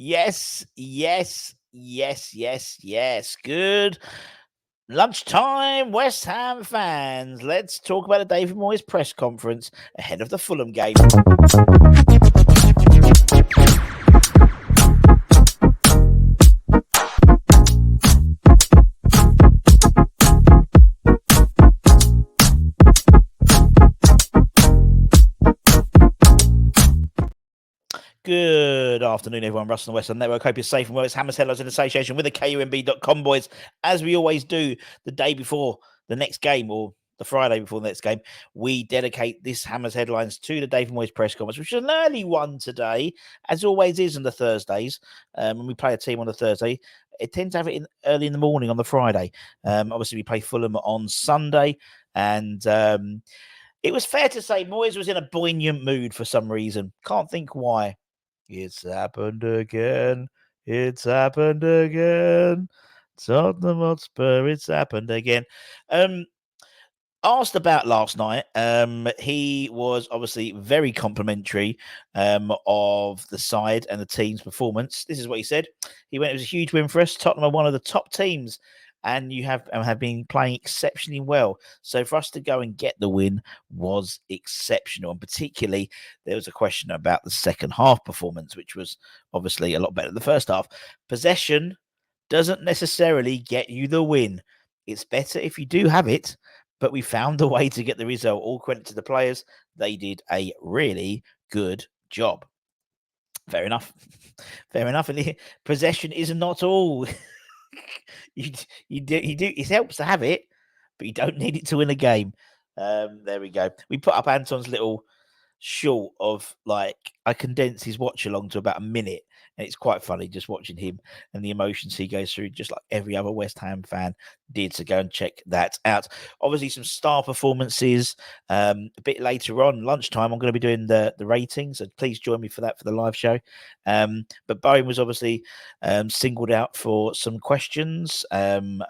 Yes, yes, yes, yes, yes. Good lunchtime, West Ham fans. Let's talk about the David Moyes press conference ahead of the Fulham game. Good afternoon, everyone. Russell West on Network. Hope you're safe and well. It's Hammers Headlines in association with the KUMB.com boys. As we always do the day before the next game, or the Friday before the next game, we dedicate this Hammers Headlines to the David Moyes press conference, which is an early one today, as always is on the Thursdays. When we play a team on the Thursday, it tends to have it early in the morning on the Friday. Obviously, we play Fulham on Sunday, and it was fair to say Moyes was in a poignant mood for some reason. Can't think why. It's happened again. It's happened again. Tottenham Hotspur, it's happened again. Asked about last night, he was obviously very complimentary of the side and the team's performance. This is what he said. He went, it was a huge win for us. Tottenham are one of the top teams, and you have been playing exceptionally well. So for us to go and get the win was exceptional. And particularly, there was a question about the second half performance, which was obviously a lot better than the first half. Possession doesn't necessarily get you the win. It's better if you do have it, but we found a way to get the result. All credit to the players. They did a really good job. Fair enough. Fair enough. And possession is not all. you do. It helps to have it, but you don't need it to win a game. There we go. We put up Anton's little short of, like, I condensed his watch along to about a minute, and it's quite funny just watching him and the emotions he goes through, just like every other West Ham fan did. So go and check that out. Obviously, some star performances a bit later on lunchtime. I'm going to be doing the ratings, so please join me for that for the live show. But Bowen was obviously singled out for some questions from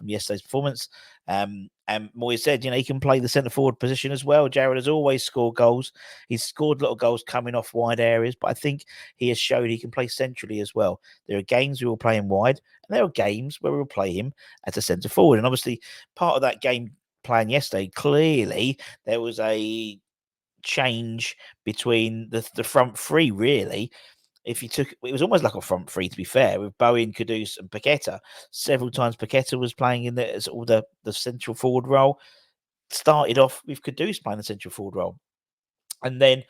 yesterday's performance. And Moyes said, he can play the centre forward position as well. Jared has always scored goals. He's scored a lot of goals coming off wide areas, but I think he has showed he can play centrally as well. There are games we will play him wide, and there are games where we'll play him as a centre forward. And obviously, part of that game plan yesterday, clearly there was a change between the front three, really. If you took, it was almost like a front three, to be fair, with Bowen, Kudus, and Paqueta. Several times Paqueta was playing in the central forward role. Started off with Kudus playing the central forward role, and then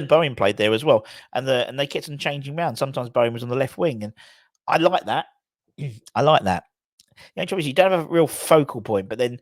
Bowen played there as well. And they kept on changing around. Sometimes Bowen was on the left wing, and I like that. I like that. You don't have a real focal point, but then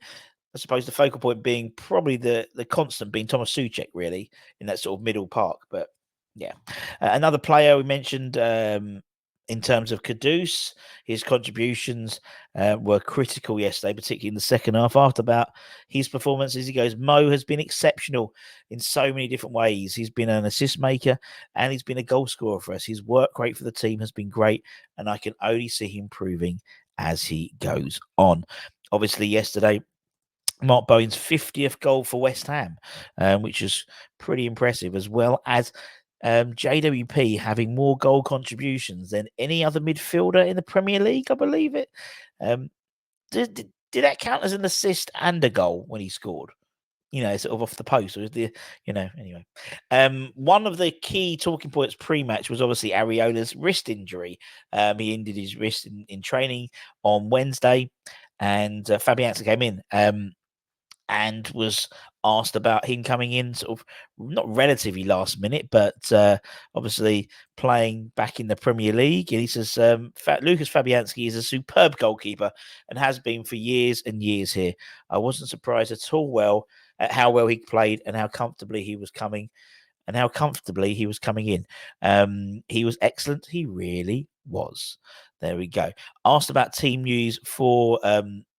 I suppose the focal point being probably the constant being Thomas Souček, really, in that sort of middle park. But yeah, another player we mentioned in terms of Kudus, his contributions were critical yesterday, particularly in the second half. After about his performances, he goes, Mo has been exceptional in so many different ways. He's been an assist maker and he's been a goal scorer for us. His work rate for the team has been great, and I can only see him improving as he goes on. Obviously, yesterday, Mark Bowen's 50th goal for West Ham, which is pretty impressive, as well as JWP having more goal contributions than any other midfielder in the Premier League, I believe it. Did that count as an assist and a goal when he scored? Sort of off the post, or anyway. One of the key talking points pre-match was obviously Areola's wrist injury. He injured his wrist in training on Wednesday, and Fabianski came in and was asked about him coming in sort of not relatively last minute, but obviously playing back in the Premier League. And he says Lucas Fabianski is a superb goalkeeper and has been for years and years here. I wasn't surprised at all at how well he played and how comfortably he was coming in. He was excellent. He really was. There we go. Asked about team news for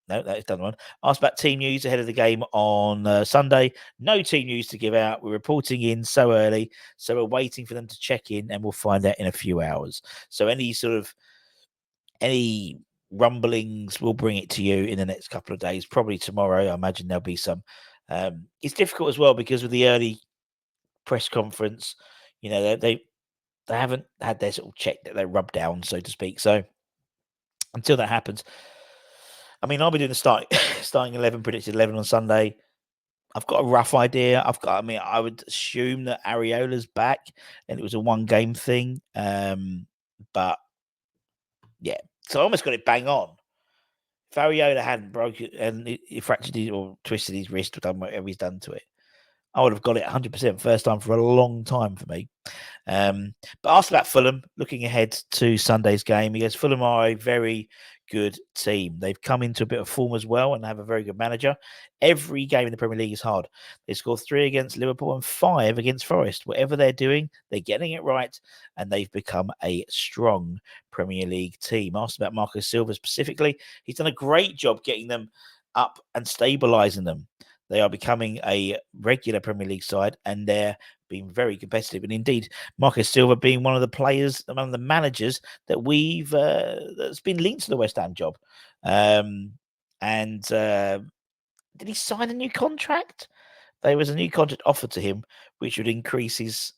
no, that is done one. Asked about team news ahead of the game on Sunday. No team news to give out. We're reporting in so early, so we're waiting for them to check in, and we'll find out in a few hours. So any rumblings, we'll bring it to you in the next couple of days. Probably tomorrow. I imagine there'll be some. It's difficult as well because with the early press conference, they They haven't had their sort of check that they rub down, so to speak. So until that happens, I mean, I'll be doing the starting 11, predicted 11 on Sunday. I've got a rough idea. I would assume that Areola's back and it was a one-game thing. But yeah, so I almost got it bang on. If Areola hadn't broken and he fractured or twisted his wrist or done whatever he's done to it, I would have got it 100% first time for a long time for me. But asked about Fulham, looking ahead to Sunday's game. He goes, Fulham are a very good team. They've come into a bit of form as well and have a very good manager. Every game in the Premier League is hard. They scored 3 against Liverpool and 5 against Forest. Whatever they're doing, they're getting it right, and they've become a strong Premier League team. Asked about Marcus Silva specifically. He's done a great job getting them up and stabilising them. They are becoming a regular Premier League side, and they're being very competitive. And indeed, Marcus Silva being one of the players, among the managers that that's been linked to the West Ham job. Did he sign a new contract? There was a new contract offered to him, which would increase his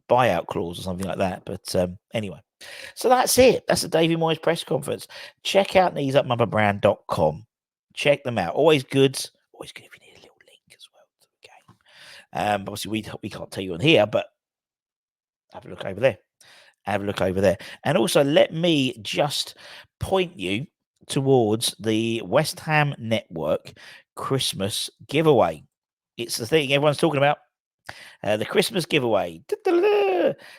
buyout clause or something like that. But anyway, so that's it. That's the Davy Moyes press conference. Check out kneesupmummerbrand.com. Check them out. Always good. Always good if you need a little link as well to the game. Obviously, we can't tell you on here, but have a look over there. Have a look over there. And also, let me just point you towards the West Ham Network Christmas giveaway. It's the thing everyone's talking about. The Christmas giveaway.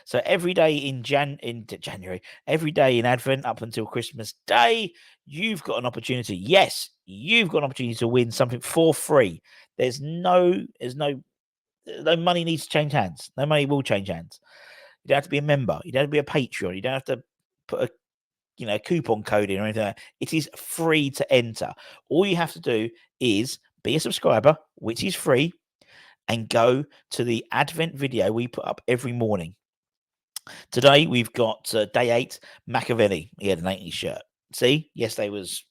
So every day in January, every day in Advent up until Christmas Day, you've got an opportunity. Yes, you've got an opportunity to win something for free. There's no money needs to change hands. No money will change hands. You don't have to be a member. You don't have to be a Patreon. You don't have to put a coupon code in or anything like that. It is free to enter. All you have to do is be a subscriber, which is free, and go to the Advent video we put up every morning. Today, we've got day 8, Machiavelli. He had an 80s shirt. See, yesterday was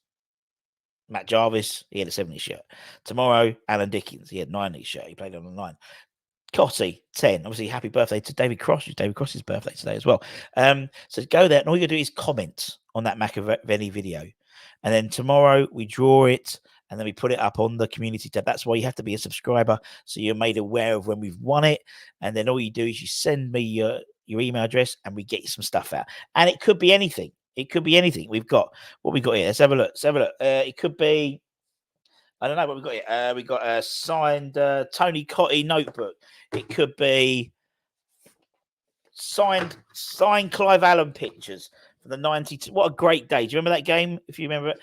Matt Jarvis. He had a 70s shirt. Tomorrow, Alan Dickens. He had a 90s shirt. He played on the 9. Cotty, 10. Obviously, happy birthday to David Cross. It's David Cross's birthday today as well. So go there, and all you do is comment on that Machiavelli video. And then tomorrow, we draw it, and then we put it up on the community tab. That's why you have to be a subscriber, so you're made aware of when we've won it. And then all you do is you send me your email address, and we get you some stuff out. And it could be anything. It could be anything. We've got what we got here. Let's have a look. It could be, I don't know what we got here. We got a signed Tony Cotty notebook. It could be signed Clive Allen pictures for the 92. What a great day. Do you remember that game? If you remember it.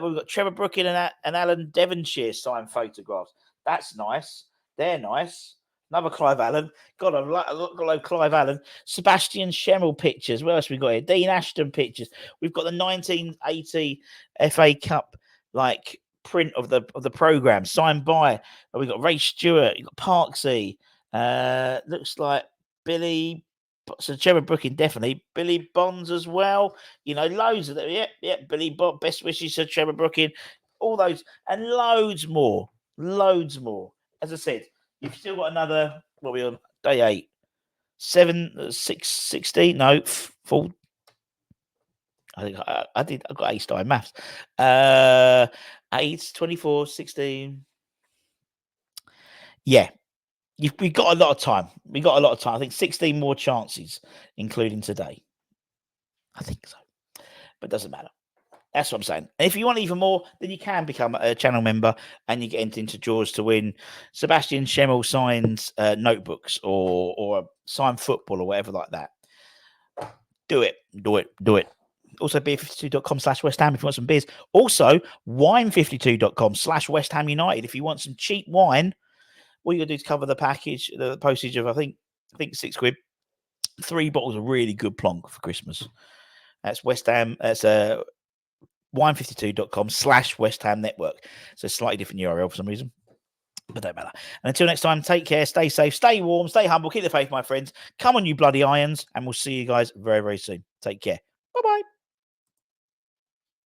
We've got Trevor Brooking and Alan Devonshire signed photographs. That's nice. They're nice. Another Clive Allen. Got a lot Clive Allen. Sebastian Schemmel pictures. What else we got here? Dean Ashton pictures. We've got the 1980 FA Cup print of the program signed by. We've got Ray Stewart. You've got Parksy. Looks like Billy. So Trevor Brooking, definitely. Billy Bonds as well. Loads of them. Yep. Billy Bond. Best wishes to Trevor Brooking. All those and loads more. Loads more. As I said, you've still got another. What are we on? Day 8. 7, 6, 16. No, 4. I think I got A star in maths. 8, 24, 16. Yeah. We got a lot of time. I think 16 more chances, including today. I think so. But it doesn't matter. That's what I'm saying. And if you want even more, then you can become a channel member and you get entered into draws to win Sebastian Schemmel signed notebooks or signed football or whatever like that. Do it. Also, beer52.com/West Ham if you want some beers. Also, wine52.com/West Ham United if you want some cheap wine. All you got to do is cover the package, the postage of I think £6. 3 bottles of really good plonk for Christmas. That's West Ham. That's wine52.com/West Ham Network. So a slightly different URL for some reason, but don't matter. And until next time, take care, stay safe, stay warm, stay humble, keep the faith, my friends. Come on, you bloody irons, and we'll see you guys very, very soon. Take care. Bye bye.